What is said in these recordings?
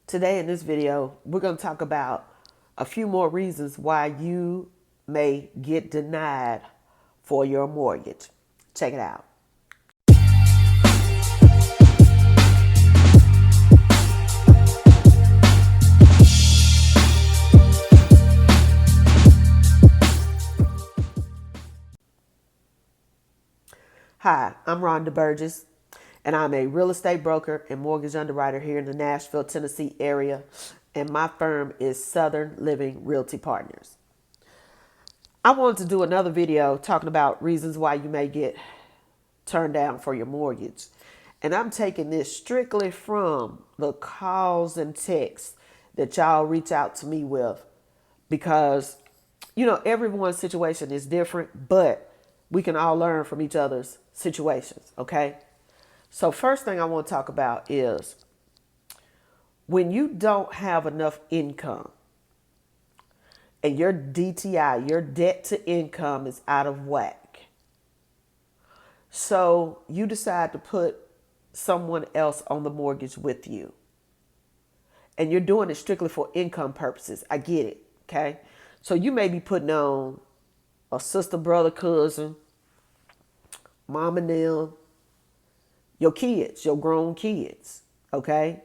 Today in this video, we're going to talk about a few more reasons why you may get denied for your mortgage. Check it out. Hi, I'm Rhonda Burgess, and I'm a real estate broker and mortgage underwriter here in the Nashville, Tennessee area, and my firm is Southern Living Realty Partners. I wanted to do another video talking about reasons why you may get turned down for your mortgage. And I'm taking this strictly from the calls and texts that y'all reach out to me with because, everyone's situation is different, but we can all learn from each other's situations, okay? So first thing I want to talk about is when you don't have enough income and your DTI, your debt to income is out of whack. So you decide to put someone else on the mortgage with you. And you're doing it strictly for income purposes. I get it, okay? So you may be putting on a sister, brother, cousin, mom and them, your kids, your grown kids, okay?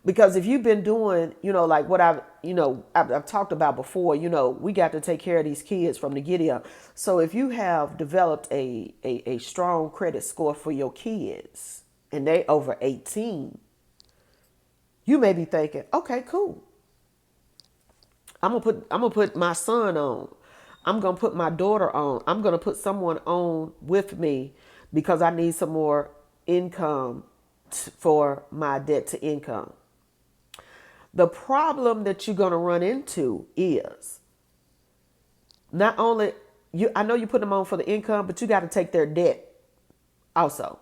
Because if you've been doing, like what I've talked about before, we got to take care of these kids from the giddy up. So if you have developed a strong credit score for your kids and they over 18, you may be thinking, okay, cool. I'm gonna put my son on. I'm gonna put my daughter on. I'm gonna put someone on with me because I need some more income for my debt to income. The problem that you're going to run into is not only I know you put them on for the income, but you got to take their debt also.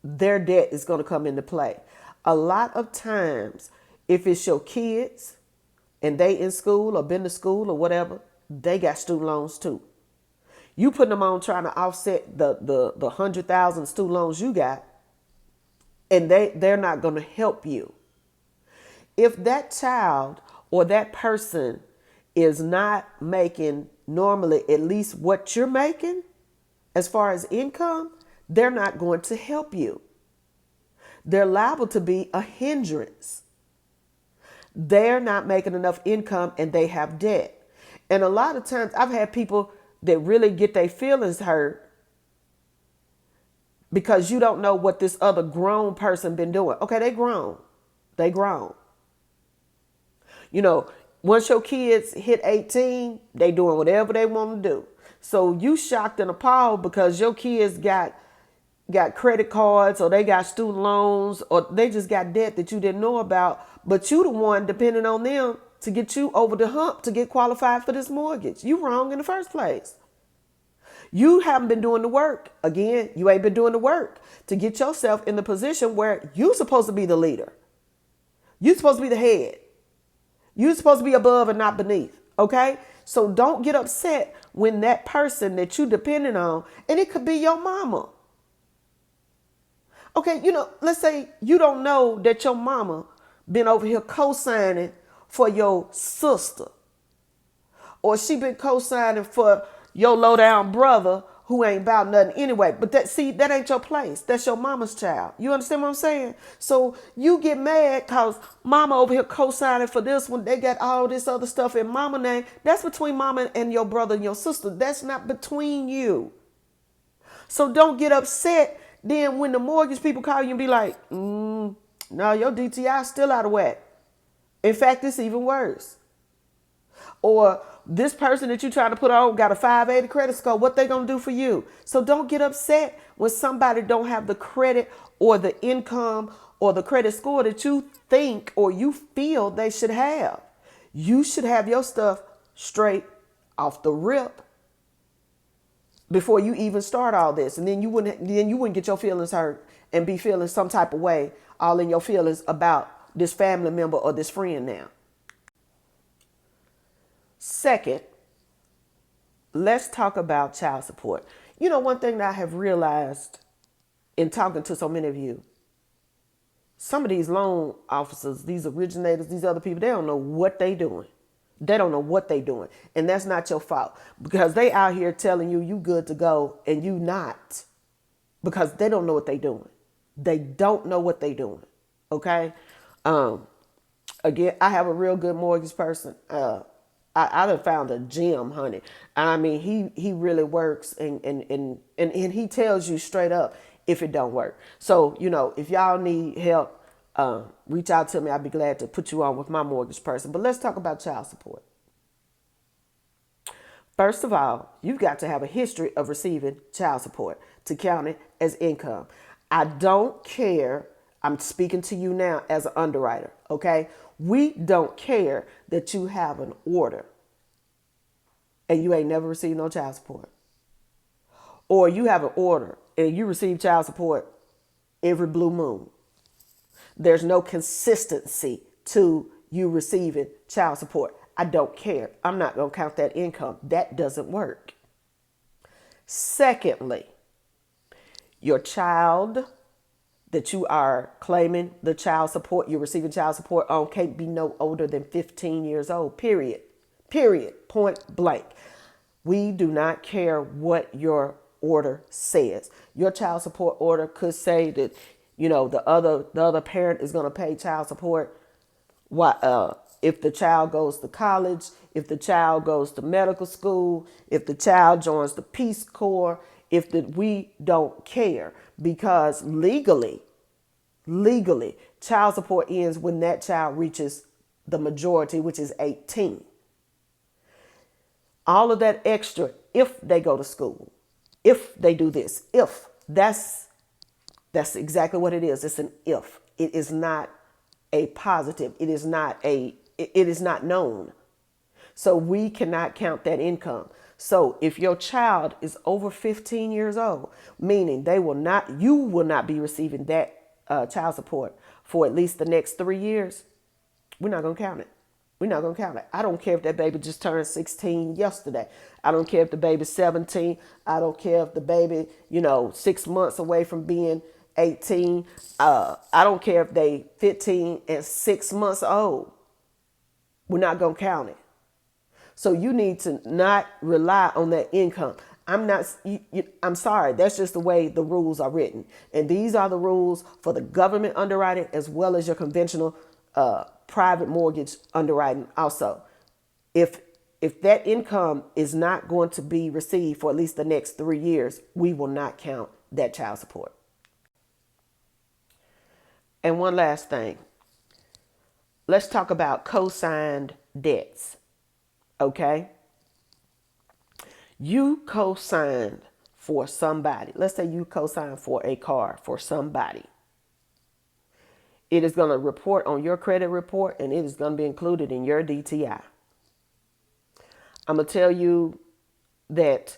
Their debt is going to come into play. A lot of times, if it's your kids and they in school or been to school or whatever, they got student loans too. You putting them on trying to offset the 100,000 student loans you got, and they're not going to help you. If that child or that person is not making normally at least what you're making as far as income, they're not going to help you. They're liable to be a hindrance. They're not making enough income and they have debt. And a lot of times I've had people that really get their feelings hurt because you don't know what this other grown person been doing. Okay, they grown. They grown. Once your kids hit 18, they doing whatever they want to do. So you shocked and appalled because your kids got credit cards or they got student loans or they just got debt that you didn't know about, but you the one depending on them to get you over the hump to get qualified for this mortgage. You wrong in the first place. You haven't been doing the work. Again, you ain't been doing the work to get yourself in the position where you're supposed to be the leader. You're supposed to be the head. You're supposed to be above and not beneath, okay? So don't get upset when that person that you depending on, and it could be your mama. Okay, let's say you don't know that your mama been over here co-signing for your sister. Or she been co-signing for your low-down brother who ain't about nothing anyway. But that ain't your place. That's your mama's child. You understand what I'm saying? So you get mad because mama over here co-signing for this one. They got all this other stuff in mama name. That's between mama and your brother and your sister. That's not between you. So don't get upset then when the mortgage people call you and be like, no, your DTI is still out of whack. In fact, it's even worse. Or this person that you're trying to put on got a 580 credit score. What they going to do for you? So don't get upset when somebody don't have the credit or the income or the credit score that you think or you feel they should have. You should have your stuff straight off the rip before you even start all this. And then you wouldn't get your feelings hurt and be feeling some type of way all in your feelings about this family member or this friend now. Second, let's talk about child support. One thing that I have realized in talking to so many of you, some of these loan officers, these originators, these other people, they don't know what they doing. They don't know what they doing. And that's not your fault because they out here telling you you good to go and you not because they don't know what they doing. They don't know what they doing. Okay. Again, I have a real good mortgage person. I done found a gem, honey. I mean, he really works and he tells you straight up if it don't work. So, if y'all need help, reach out to me. I'd be glad to put you on with my mortgage person. But let's talk about child support. First of all, you've got to have a history of receiving child support to count it as income. I don't care. I'm speaking to you now as an underwriter, okay? We don't care that you have an order and you ain't never received no child support. Or you have an order and you receive child support every blue moon. There's no consistency to you receiving child support. I don't care. I'm not going to count that income. That doesn't work. Secondly, your child that you are claiming the child support, you're receiving child support on can't be no older than 15 years old, period. Period. Point blank. We do not care what your order says. Your child support order could say that, the other parent is going to pay child support. If the child goes to college, if the child goes to medical school, if the child joins the Peace Corps, we don't care because legally, child support ends when that child reaches the majority, which is 18. All of that extra, if they go to school, if they do this, if that's exactly what it is. It's an if. It is not a positive. It is not known. So we cannot count that income. So if your child is over 15 years old, meaning you will not be receiving that child support for at least the next 3 years, we're not going to count it. We're not going to count it. I don't care if that baby just turned 16 yesterday. I don't care if the baby's 17. I don't care if the baby, 6 months away from being 18. I don't care if they 15 and 6 months old. We're not going to count it. So you need to not rely on that income. I'm sorry. That's just the way the rules are written. And these are the rules for the government underwriting as well as your conventional private mortgage underwriting also. If that income is not going to be received for at least the next 3 years, we will not count that child support. And one last thing. Let's talk about co-signed debts. Okay? You co-signed for somebody. Let's say you co-signed for a car for somebody. It is going to report on your credit report and it is going to be included in your DTI. I'm going to tell you that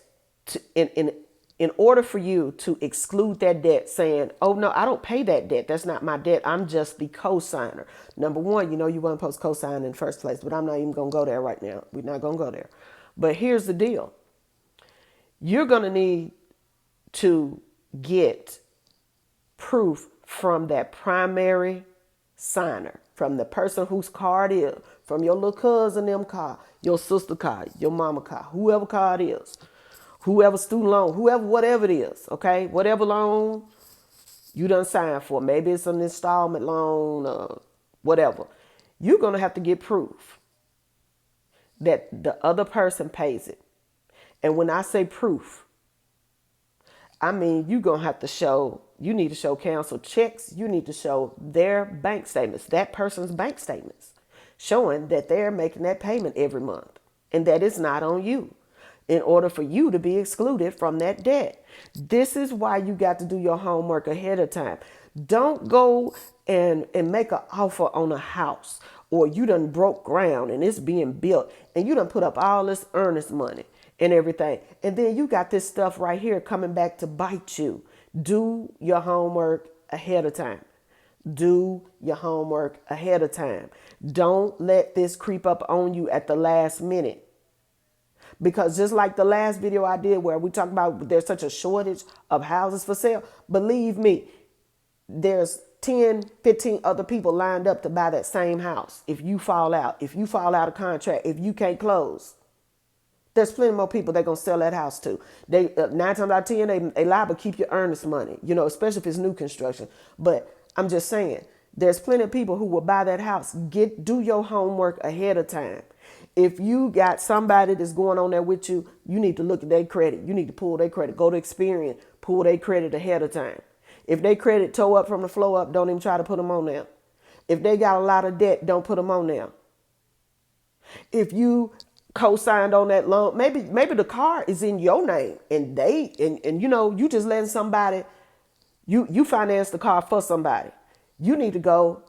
in order for you to exclude that debt saying, oh, no, I don't pay that debt. That's not my debt. I'm just the co-signer. Number one, you weren't supposed to co-sign in the first place, but I'm not even going to go there right now. We're not going to go there. But here's the deal. You're going to need to get proof from that primary signer, from the person whose car it is, from your little cousin them car, your sister car, your mama car, whoever car it is, whoever student loan, whatever it is, okay? Whatever loan you done signed for, maybe it's an installment loan or whatever. You're going to have to get proof that the other person pays it. And when I say proof, I mean, you're going to have to show, you need to show canceled checks. You need to show their bank statements, that person's bank statements, showing that they're making that payment every month and that it's not on you in order for you to be excluded from that debt. This is why you got to do your homework ahead of time. Don't go and make an offer on a house or you done broke ground and it's being built and you done put up all this earnest money and everything. And then you got this stuff right here coming back to bite you. Do your homework ahead of time. Do your homework ahead of time. Don't let this creep up on you at the last minute. Because just like the last video I did where we talked about there's such a shortage of houses for sale, believe me, there's 10, 15 other people lined up to buy that same house. If you fall out of contract, if you can't close, there's plenty more people they're going to sell that house to. They 9 times out of 10, they liable to keep your earnest money, especially if it's new construction. But I'm just saying, there's plenty of people who will buy that house. Do your homework ahead of time. If you got somebody that's going on there with you, you need to look at their credit. You need to pull their credit. Go to Experian, pull their credit ahead of time. If they credit toe up from the flow up, don't even try to put them on there. If they got a lot of debt, don't put them on there. If you co-signed on that loan, maybe the car is in your name and you just letting somebody, you finance the car for somebody. You need to go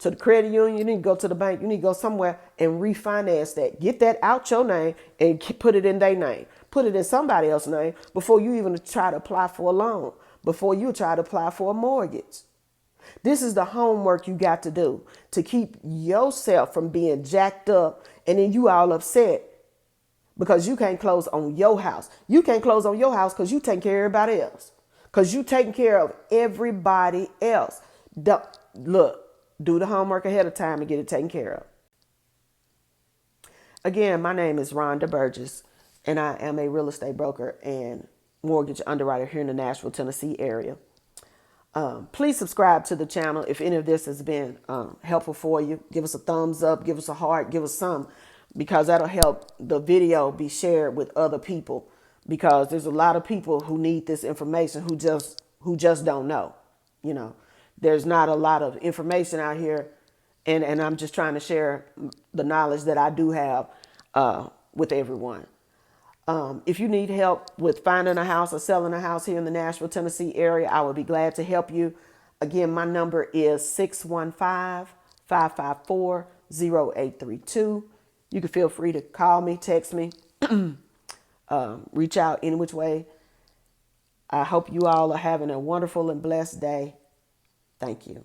to the credit union, you need to go to the bank, you need to go somewhere and refinance that. Get that out your name and put it in their name. Put it in somebody else's name before you even try to apply for a loan, before you try to apply for a mortgage. This is the homework you got to do to keep yourself from being jacked up and then you all upset because you can't close on your house. You can't close on your house because you taking care of everybody else. Because you taking care of everybody else. Do the homework ahead of time and get it taken care of. Again, my name is Rhonda Burgess, and I am a real estate broker and mortgage underwriter here in the Nashville, Tennessee area. Please subscribe to the channel if any of this has been helpful for you. Give us a thumbs up, give us a heart, give us some, because that'll help the video be shared with other people, because there's a lot of people who need this information who just don't know. There's not a lot of information out here, and I'm just trying to share the knowledge that I do have with everyone. If you need help with finding a house or selling a house here in the Nashville, Tennessee area, I would be glad to help you. Again, my number is 615-554-0832. You can feel free to call me, text me, reach out any which way. I hope you all are having a wonderful and blessed day. Thank you.